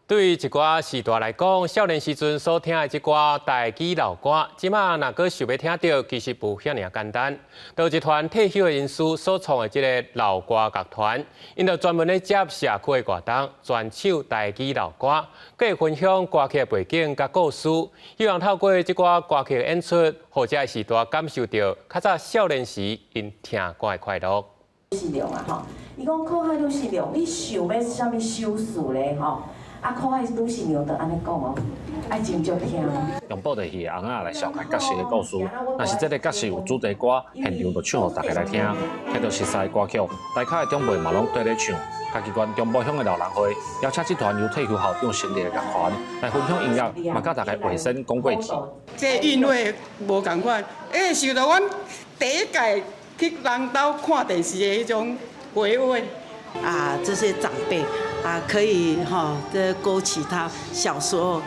对于一寡时代来讲，少年时阵所听的这寡台语老歌，即马若搁想要听到，其实无遐尔简单。由一团退休的人士所创的这个老歌乐团，因就专门咧接社区的歌单，专唱台语老歌，佮会分享歌曲的背景甲故事，希望透过这寡歌曲的演出，或者时代感受到较早少年时因听歌的快乐。是量啊吼，伊讲靠海都是量，你想要啥物修饰咧吼？啊，靠海都是量，就安尼讲哦，爱真足听。用布袋戏的翁仔来上台角色的故事，若是这个角色有主题歌，现场就唱互大家来听。迄着熟悉的歌曲，台下的长辈嘛拢跟咧唱。嘉义县中部乡的老人会邀请这团由退休校长成立的乐团来分享音乐，嘛甲大家卫生讲过去。这韵味无共款，想到阮第一届去人家看电视的迄种回味。这些长辈可以这勾起他小时候，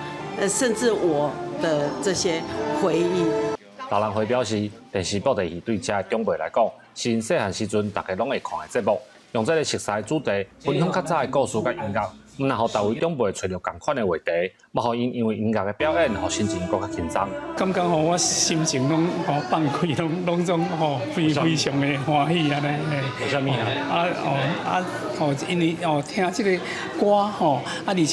甚至我的这些回忆。老人会表示，电视布袋戏对这长辈来讲，是因细汉时阵大家拢会看的节目，用这个熟悉的主题，分享较早的故事甲音乐，毋但互大位长辈找到同款的话题，嘛互因因为音乐的表演，互心情更较轻松。感觉我心情拢放开，拢种非常的欢喜安尼。为什么啊？因为听这个歌而且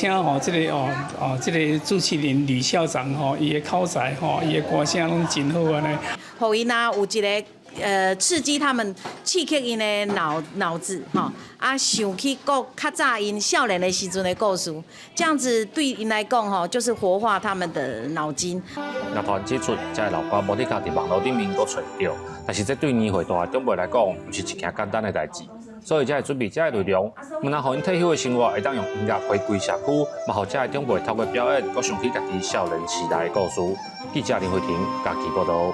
这个主持人吕校长伊的口才伊的歌声拢真好安尼。互因有一个刺激他们刺激因的脑子想起较早因少年的时阵的故事，这样子对因来讲就是活化他们的脑筋。乐团指出，这个老歌无伫家伫网络顶面都找到，但是这对年岁大的长辈来讲，不是一件简单的代志。所以才会准备这个内容，毋但互因退休的生活会当用音乐回归社区，嘛互这个长辈透过表演，阁想起家己少年时代的故事。记者林慧婷，家己报道。